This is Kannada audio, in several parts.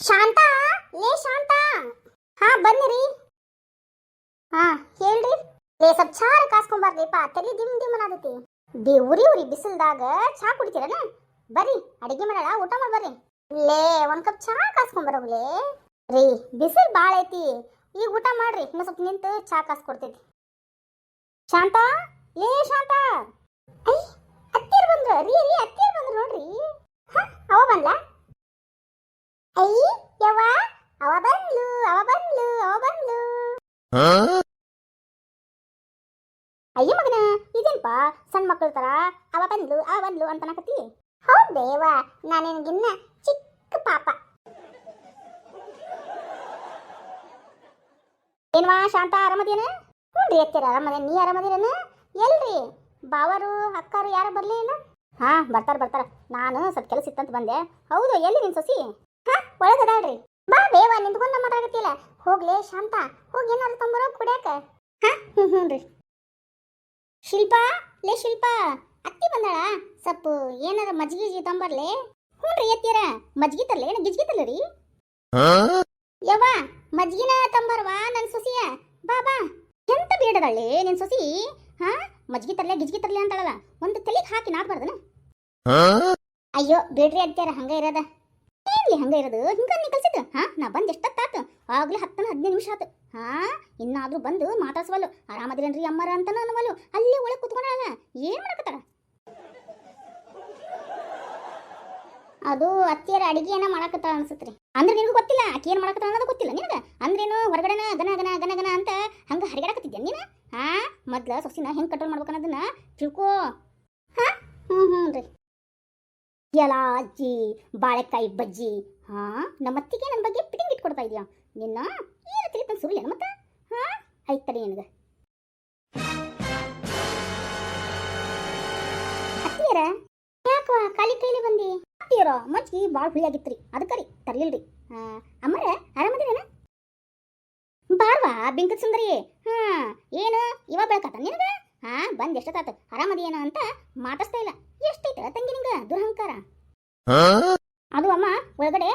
ಶಾಂತ, ಲೇ ಶಾಂತ. ಹಾ ಬನ್ನಿರಿ. ಹಾ ಹೇಳ್ರಿ. ಲೇ ಸ್ವಲ್ಪ ಚಾರ ಕಾಸ್ಕೊಂಬರ್ಲಿಪ್ಪ, ತಲೆ ದಿಮ್ ದಿಮ್ ಅನ್ನತೈತಿ. ಉರಿ ಉರಿ ಬಿಸಿಲ್ದಾಗ ಚಾ ಕುಡಿತೀರನ? ಬರ್ರಿ ಅಡಿಗೆ ಮಾಡಲ್ಲ, ಊಟ ಮಾಡಿ ಬರ್ರಿ. ಲೇ ಒಂದ್ ಕಪ್ ಚಾ ಕಾಸ್ಕೊಂಬರೋಗ್ಲೇ. ರೀ ಬಿಸಿಲ್ ಬಾಳ ಐತಿ, ಈಗ ಊಟ ಮಾಡ್ರಿ, ಇನ್ನು ಸ್ವಲ್ಪ ನಿಂತು ಚಾ ಕಾಸ್ಕೊಡ್ತೈತಿ. ಶಾಂತ, ಲೇ ಶಾಂತ. ಐ ಅತ್ತಿಯರ್ ಬಂದ್ರು ರೀ, ಅತ್ತಿಯರ್ ಬಂದ್ರು ನೋಡ್ರಿ. ಅವ ಬಂದ್ಲ? ಐ ಯವ್ವ, ಅವ ಬಂದ್ಲು, ಅವ ಬಂದ್ಲು, ಅವ ಬಂದ್ಲು. ಅಯ್ಯ ಮಗನ, ಇದೇನ್ಪಾ ಸಣ್ಣ ಮಕ್ಕಳ ತರ ಅವ ಬಂದ್ಲು ಅಂತ ನಾಕತಿ? ಹೌದೇವ, ನಾನೇನ್ಗಿನ್ನ ಚಿಕ್ಕ ಪಾಪ. ಏನ್ವಾ ಶಾಂತ, ಆರಾಮದೇನ? ಹ್ಞೂ ಎತ್ತೀರ ಆರಾಮದ, ನೀ ಆರಾಮದಿರೇನ? ಎಲ್ರಿ ಬಾವರು ಅಕ್ಕಾರು ಯಾರ ಬರ್ಲೇ ಇಲ್ಲ? ಹಾ ಬರ್ತಾರ, ನಾನು ಸ್ವಲ್ಪ ಕೆಲಸ ಇತ್ತಂತ ಬಂದೆ. ಹೌದು, ಎಲ್ಲಿ ನಿನ್ ಸೊಸಿ? ಹಾ ಒಳಗದಾಳ್ರಿ. ಬಾ ಬೇವ, ನಿಂತ್ಕೊಂಡ ಮಾತಾಡಕತ್ತಿಲ್ಲ. ಹೋಗ್ಲೇ ಶಾಂತ, ಹೋಗಿ ಏನಾದ್ರು ತಂಬರೋ ಕುಡ್ಯಾಕ. ಹಾ ಹ್ಞೂ ರೀ. ಶಿಲ್ಪಾ, ಲೇ ಶಿಲ್ಪಾ, ಅತ್ತಿ ಬಂದಾಳ, ಸ್ವಲ್ಪ ಏನಾರ ಮಜ್ಜಿಗೆ ತಂಬರ್ಲೆ. ಹ್ಞೂ ರೀ ಎತ್ತೀರ, ಮಜ್ಗಿ ತರ್ಲೆ, ಏನು ಗಿಜ್ಗಿ ತರ್ಲರಿ? ಯವ್ವ ಮಜ್ಗಿನ ತಂಬರ್ವಾ ನನ್ನ ಸೊಸಿಯ. ಬಾ ಬಾ, ಎಂತ ಬೇಡದಳ್ಳಿ ನಿನ್ ಸೊಸಿ. ಹಾ ಮಜ್ಗಿ ತರ್ಲೆ ಗಿಜ್ಗಿ ತರ್ಲೆ ಅಂತಾಳಲ್ಲ, ಒಂದು ತಲೆಗೆ ಹಾಕಿ ನಾಡ್ಬಾರ್ದನ? ಅಯ್ಯೋ ಬೇಡ್ರಿ ಅತ್ಯಾರ, ಹಂಗ ಇರೋದ. ಏನ್ಲಿ ಹಂಗ ಇರೋದು? ಹಿಂಗ ನೀ ಕಲ್ಸಿದ್ದು? ಹಾ ನಾ ಬಂದ್ ಎಷ್ಟೊತ್ತಾತು? ಆಗ್ಲೇ 10-15 ನಿಮಿಷ ಆತು. ಹಾ ಇನ್ನಾದ್ರೂ ಬಂದು ಮಾತಾಡ್ಸವಲ್ಲು, ಆರಾಮದಿರೇನ್ರಿ ಅಮ್ಮರ ಅಂತ ಅನ್ನವಲ್ಲು, ಅಲ್ಲೇ ಒಳಗೆ ಕುತ್ಕೊಂಡಾಳ. ಏನ್ ಮಾಡಕತ್ತಾಳ? ಅದು ಅತ್ತಿಯರ ಅಡಿಗೆ ಏನ ಮಾಡಕತ್ತಾಳ ಅನ್ಸತ್ರಿ. ಅಂದ್ರೆ ನಿನಗೂ ಗೊತ್ತಿಲ್ಲ ಆಕಿ ಏನ್ ಮಾಡಕತ್ತಾಳ ಅನ್ನೋದು ಗೊತ್ತಿಲ್ಲ ನಿನಗ? ಅಂದ್ರೇನು ಹೊರಗಡೆನ ಗನ ಗನ ಗನ ಗನ ಅಂತ ಹಂಗ ಹರಿಗಾಡಕತ್ತಿದ್ಯ ನೀನು? ಹಾ ಮೊದ್ಲ ಸೊಸಿನ ಹೆಂಗ್ ಕಂಟ್ರೋಲ್ ಮಾಡ್ಬೇಕು ಅನ್ನೋದನ್ನ ತಿಳ್ಕೋ. ಹಾ ಹ್ಞೂ ರೀ. ಎಲ್ಲ ಅಜ್ಜಿ ಬಾಳೆಕಾಯಿ ಬಜ್ಜಿ. ಹಾ ನಮ್ಮತ್ತಿಗೆ ನನ್ನ ಬಗ್ಗೆ ಪಿಟಿಂಗ್ ಇಟ್ಕೊಡ್ತಾ ಇದೆಯಾ ನಿನ್ನ? ಏನು ತಿಳಿತಂದು ಸುರಿಯನ ಮತ್ತೆ? ಹಾ ಐತಡಿ ನಿನಗೆ. ಅತ್ತಿಯರ ಯಾಕ ಖಾಲಿ ಕೈಲಿ ಬಂದಿ? ಅತ್ತಿಯರ ಮಜ್ಗಿ ಭಾಳ ಹುಳಿಯಾಗಿತ್ರಿ, ಅದಕ್ಕರಿ ತರ್ಲಿಲ್ರಿ. ಅಮ್ಮರ ಆರಾಮದಿರೇನ? ಬಾರ್ವಾ ಬಿಂಕದ ಸುಂದರಿ. ಹಾ ಏನು ಇವಾಗ ಬೆಳಕಾತ ನಿನಗ? ಹಾ ಬಂದ್ ಎಷ್ಟೊತ್ತಾತ, ಆರಾಮದೇನ ಅಂತ ಮಾತಾಡ್ತಾ ಇಲ್ಲ. ಎಷ್ಟೈತ ತಂಗಿ ನಿಂಗ ದುರಹಂಕಾರ? ಅದು ಅಮ್ಮ ಒಳಗಡೆ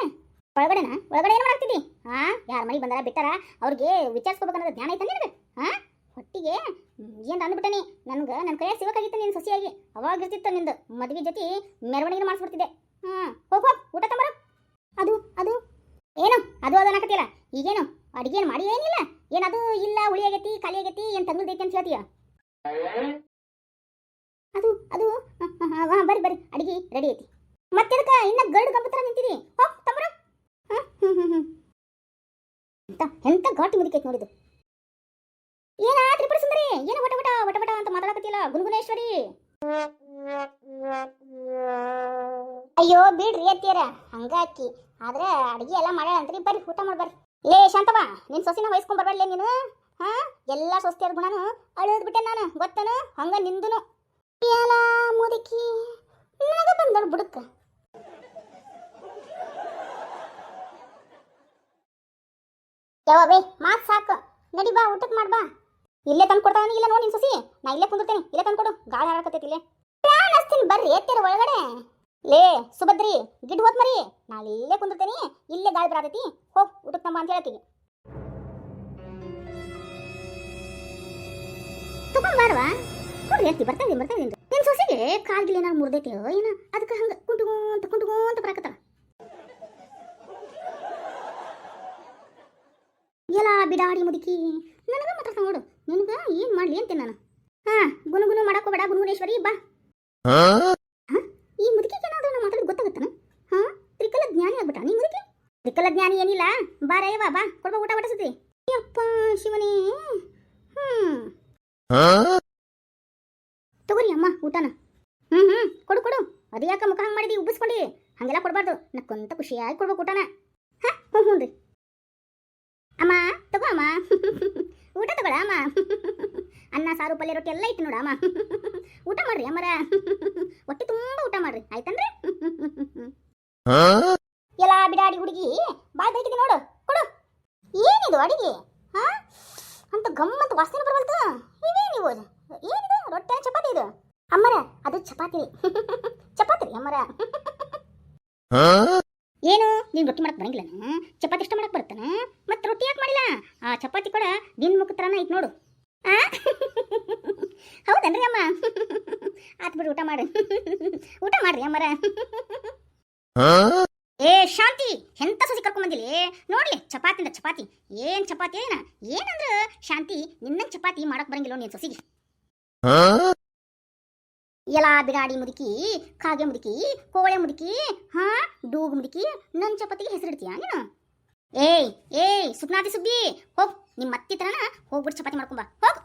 ಏನ್ ಮಾಡಾಕ್ತಿದ್ದಿ? ಹಾ ಯಾರ ಮನೆಗೆ ಬಂದಾರ ಬಿಟ್ಟಾರ ಅವ್ರಿಗೆ ವಿಚಾರಿಸ್ಕೋಬೇಕನ್ನೋದು ಜ್ಞಾನ ಐತ ನಿನಗೆ? ಹಾ ಹೊಟ್ಟಿಗೆ ಏನ್ ಅಂದ್ಬಿಟ್ಟನಿ, ನನ್ಗೆ ನನ್ನ ಕೈಯಾಗ ಸಿಗೋಕಾಗಿತ್ತು ನಿನ್ನ ಸೊಸಿಯಾಗಿ. ಅವಾಗ ಇರ್ತಿತ್ತು ನಿಂದು ಮದುವೆ ಜೊತೆ ಮೆರವಣಿಗೆ ಮಾಡಿಸ್ಬಿಡ್ತಿದ್ದೆ. ಹೋಗ್ ಊಟ ತಂಬರ. ಅದು ಅದು ಏನು ಅದು ಅನ್ನಕತ್ತಿಲ್ಲ. ಈಗೇನು ಅಡಿಗೆ ಮಾಡಿ ಏನಿಲ್ಲ? ಏನದು ಇಲ್ಲ, ಹುಳಿ ಆಗೈತಿ, ಖಾಲಿ ಆಗೈತಿ, ಏನ್ ತಂಗುದೈತಿ ಅಂತ ಹೇಳ್ತೀಯ? ಅದು ಅದು ಬರ್ರಿ ಅಡಿಗೆ ರೆಡಿ ಐತಿ. ಮತ್ತೆದಕ್ಕ ಇನ್ನ ಗರ್ಡ್ ಗಂಬತ್ರ ನಿಂತೀರಿ? ಹೋಗ್ ತಂಬರ. ಎಂತ ಘಾಟಿ ಮುದಿಕೈತಿ ನೋಡಿದು. ಏನ ತ್ರಿಪುರ ಸುಂದರಿ, ಏನು ವಟ ಅಂತ ಮಾತಾಡಕತ್ತಿಲ್ಲ ಗುನ್ಗುನೇಶ್ವರಿ? ಅಯ್ಯೋ ಬಿಡ್ರಿ ಅತ್ತಿಯರ, ಹಂಗಾಕಿ ಆದ್ರೆ ಅಡಿಗೆ ಎಲ್ಲ ಮಾಡ್ಯಾಳ ಅಂತ್ರಿ. ಬರ್ರಿ ಊಟ ಮಾಡ್ಬರ್ರಿ. ಲೇ ಶಾಂತವ, ನಿನ್ ಸೊಸಿನ ವಹಿಸ್ಕೊಂಡ್ ಬರ್ಬಾರ್ಲೆ ನೀನು? ಹಾ ಎಲ್ಲಾ ಸೊಸ್ತಿಯರ್ ಗುಣನು ಅಳದ್ ಬಿಟ್ಟೆ ನಾನು, ಗೊತ್ತನು? ಹಂಗ ನಿಂದುನು ಎಲ್ಲ ಮುದುಕಿ ನನಗ ಬಂದಳು ಬುಡಕ್ಕ. ಯಾವ ಬೇ ಮಾತ್ ಸಾಕು, ನಡಿ ಬಾ ಊಟಕ್ಕೆ ಮಾಡ್ಬಾ. ಇಲ್ಲೇ ತಂದು ಕೊಡ್ತಾವ ಇಲ್ಲ ನೋಡಿ ನಿನ್ ಸೊಸಿ, ನಾ ಇಲ್ಲೇ ಕುಂದಿರ್ತೇನೆ, ಇಲ್ಲೇ ತಂದು ಕೊಡು. ಗಾಳಿ ಹಾಳಕತ್ತೈತಿ ಇಲ್ಲೇ. ಫ್ಯಾನ್ ಹಚ್ತೀನಿ ಬರ್ರಿ ಎತ್ತಿರ ಒಳಗಡೆ. ಲೇ ಸುಭದ್ರಿ ಗಿಡ್ ಹೋತ್ ಮರಿ, ನಾ ಇಲ್ಲೇ ಕುಂದಿರ್ತೇನೆ, ಇಲ್ಲೇ ಗಾಳಿ ಬರತೈತಿ. ಹೋಗ್ ಊಟಕ್ಕೆ ತಂಬ ಅಂತ ಹೇಳ್ತೀನಿ. ತಗೊಂಡ್ಬಾರ್ವಾ? ಕೊಡ್ರಿ ಎತ್ತಿ ಬರ್ತೇನೆ ನಿನ್ ಸೊಸಿಗೆ ಕಾಲ್ಗಿಲ್ ಏನಾರು ಮುರ್ದೈತಿ ಏನ? ಅದಕ್ಕೆ ಹಂಗ ಕುಂಟುಗೋ ಅಂತ ಬರಾಕತ್ತಾಳ. ಎಲ್ಲ ಬಿಡಾಡಿ ಮುದುಕಿ ನನಗ ಮಾತಾಡ್ತಾ ನೋಡು. ನಿನಗ ಏನ್ ಮಾಡ್ಲಿ ಅಂತೀನಿ ನಾನು. ಹಾ ಗುನುಗುನು ಮಾಡಕೋಬೇಡ ಗುನುಗುನೇಶ್ವರಿ, ಬಾ. ಈ ಮುದುಕಿಗೆ ಏನಾದ್ರೂ ನಾವು ಮಾತಾಡೋದು ಗೊತ್ತಾಗತ್ತನ? ಹಾ ತ್ರಿಕಲ ಜ್ಞಾನಿ ಆಗ್ಬಿಟ್ಟ ನೀ ಮುದುಕಿ. ತ್ರಿಕಲ ಜ್ಞಾನಿ ಏನಿಲ್ಲ, ಬಾರಯ್ಯವಾ ಬಾ, ಕೊಡ್ಬಾ ಊಟ ಬಡಿಸುತ್ತಿ. ಯಪ್ಪ ಶಿವನೇ. ತಗೋರಿ ಅಮ್ಮ ಊಟನ. ಕೊಡು. ಅದು ಯಾಕ ಮುಖ ಹಂಗೆ ಮಾಡಿದಿ, ಉಬ್ಬಿಸ್ಕೊಂಡಿ? ಹಂಗೆಲ್ಲ ಕೊಡಬಾರ್ದು, ನಕ್ಕೊಂತ ಖುಷಿಯಾಗಿ ಕೊಡ್ಬೇಕು ಊಟನ. ಹಾ ಹ್ಞೂ ರೀ. ಅಮ್ಮ ತಗೋ ಅಮ್ಮ, ಊಟ ತಗೊಳ ಅಮ್ಮ. ಅನ್ನ ಸಾರು ಪಲ್ಯ ರೊಟ್ಟಿ ಎಲ್ಲ ಇಟ್ಟು ನೋಡ ಅಮ್ಮ. ಊಟ ಮಾಡ್ರಿ ಅಮ್ಮರ, ಹೊಟ್ಟೆ ತುಂಬಾ ಊಟ ಮಾಡ್ರಿ ಆಯ್ತನ್ರಿ? ಎಲ್ಲ ಬಿಡಾಡಿ ಹುಡುಗಿ ಬಾಯ್ ಬೈತಿಗೆ ನೋಡು, ಕೊಡು. ಏನಿದು ಅಡಿಗೆ? ಹಾ ಅಂತ ಗಮ್ಮತ್ತು ವಾಸನೆ ಬರವಲ್ತು. ಇವೇನಿವು? ಏನಿದು ರೊಟ್ಟೆ ಚಪಾತಿ? ಇದು ಅಮ್ಮರ ಅದು ಚಪಾತಿ. ಚಪಾತಿ ರೀ ಅಮ್ಮರ. ಏನು ನೀನು ರೊಟ್ಟಿ ಮಾಡಕ್ಕೆ ಬರಂಗಿಲ್ಲ, ಚಪಾತಿ ಇಷ್ಟ ಮಾಡಕ್ಕೆ ಬರ್ತಾನ, ಮತ್ತೆ ರೊಟ್ಟಿ ಯಾಕೆ ಮಾಡಿಲ್ಲ? ಆ ಚಪಾತಿ ಕೂಡ ನಿನ್ನ ಮುಖ ಥರನ ಐತೆ ನೋಡು. ಆ ಹೌದನ್ರಿ ಅಮ್ಮ? ಆತ್ ಬಿಡು, ಊಟ ಮಾಡು. ಊಟ ಮಾಡ್ರಿ ಅಮ್ಮರ. ಏ ಶಾಂತಿ, ಎಂತ ಸಸಿ ಕರ್ಕೊಂಡ್ ಬಂದಿಲಿ ನೋಡ್ಲಿ. ಚಪಾತಿ ಅಂದ ಚಪಾತಿ, ಏನ್ ಚಪಾತಿ ಏನಂದ್ರ ಶಾಂತಿ, ನಿನ್ನ ಚಪಾತಿ ಮಾಡಕ್ ಬರಂಗಿಲ್ಲ ನೀನ್ ಸೊಸಿಗೆ. ಎಲ್ಲ ಬಿಡಾಡಿ ಮುದುಕಿ, ಕಾಗೆ ಮುದುಕಿ, ಕೋಳೆ ಮುದುಕಿ, ಹಾ ಡೂಗ್ ಮುದುಕಿ, ನನ್ ಚಪಾತಿಗೆ ಹೆಸರಿಡ್ತೀಯ ನೀನು? ಏಯ್ ಸುಪ್ನಾತಿ ಸುಬ್ಬಿ, ಹೋಗ್ ನಿಮ್ಮ ಅತ್ತಿ ತರನ ಹೋಗ್ಬಿಟ್ಟು ಚಪಾತಿ ಮಾಡ್ಕೊಂಬ, ಹೋಗ್.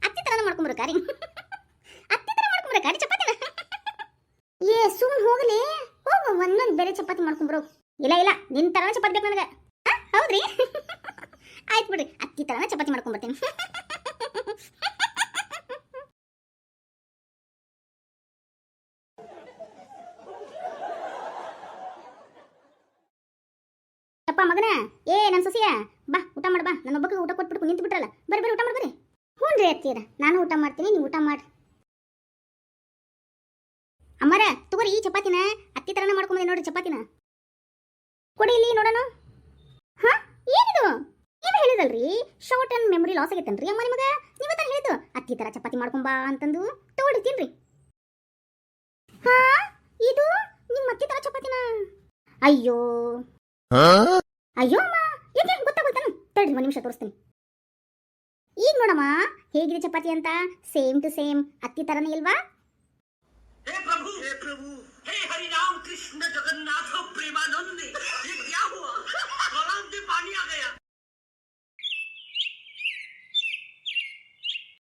ಅತ್ತಿ ತರನ ಮಾಡ್ಕೊಂಬರು ಕಾರಿ, ಅತ್ತಿ ತರ ಮಾಡ್ಕೊಂಬರ ಕಾರಿ ಚಪಾತಿನ. ಏ ಸುಮ್ಮನೆ ಹೋಗ್ಲಿ, ಹೋಗು ಒಂದೊಂದು ಬೇರೆ ಚಪಾತಿ ಮಾಡ್ಕೊಂಬರು. ಇಲ್ಲ ನಿನ್ ತರನ ಚಪಾತಿ ಬೇಕು ನನಗೆ. ಹೌದ್ರಿ? ಆಯ್ತು ಬಿಡ್ರಿ, ಅತ್ತಿ ತರನ ಚಪಾತಿ ಮಾಡ್ಕೊಂಬರ್ತೀನಿ. ಅಪ್ಪ ಮಗನ, ಏ ನನ್ನ ಸೊಸಿಯ ಬಾ ಊಟ ಮಾಡ್ ಬಾ. ನನ್ನ ಒಬ್ಬಕ್ಕೆ ಊಟ ಕೊಟ್ಬಿಟ್ಟು ನಿಂತು ಬಿಟ್ರಲ್ಲ, ಬರ್ರಿ ಊಟ ಮಾಡ್ಬರಿ. ಹ್ಞೂ ರೀ ಅತ್ತೀರ, ನಾನು ಊಟ ಮಾಡ್ತೀನಿ, ನೀವು ಊಟ ಮಾಡಿ. ಅಮ್ಮರ ತಗೋರಿ ಈ ಚಪಾತಿನ, ಅತ್ತಿ ತರನ ಮಾಡ್ಕೊಂಬಂದೆ ನೋಡ್ರಿ ಚಪಾತಿನ. ಕೊಡಿ ಇಲ್ಲಿ ನೋಡೋಣ. ಹಾ ಏನಿದು? ನೀವು ಹೇಳಿದಲ್ರಿ ಶಾರ್ಟ್ ಅಂಡ್ ಮೆಮೊರಿ ಲಾಸ್ ಆಗೈತನ್ರಿ ಅಮ್ಮ ನಿಮಗ? ನೀವ ತರ ಹೇಳಿದ್ದು ಅತ್ತಿ ತರ ಚಪಾತಿ ಮಾಡ್ಕೊಂಬಾ ಅಂತಂದು ತಗೊಳ್ರಿ ತಿನ್ರಿ. ಹಾ ಇದು ನಿಮ್ಮ ಅತ್ತಿ ತರ ಚಪಾತಿನ? ಅಯ್ಯೋ ಅಮ್ಮ, ಯಾಕೆ ಗೊತ್ತಾಗೋಯ್ತಾನ? ತಡ್ರಿ ಒಂದು ನಿಮಿಷ ತೋರಿಸ್ತೀನಿ. ಈಗ ನೋಡಮ್ಮ ಹೇಗಿದೆ ಚಪಾತಿ ಅಂತ, ಸೇಮ್ ಟು ಸೇಮ್ ಅತ್ತಿ ತರನೇ ಇಲ್ವಾ? हे प्रभु हे हरि राम कृष्ण जगन्नाथ प्रेमानंद, ये क्या हुआ? गलाव में पानी आ गया.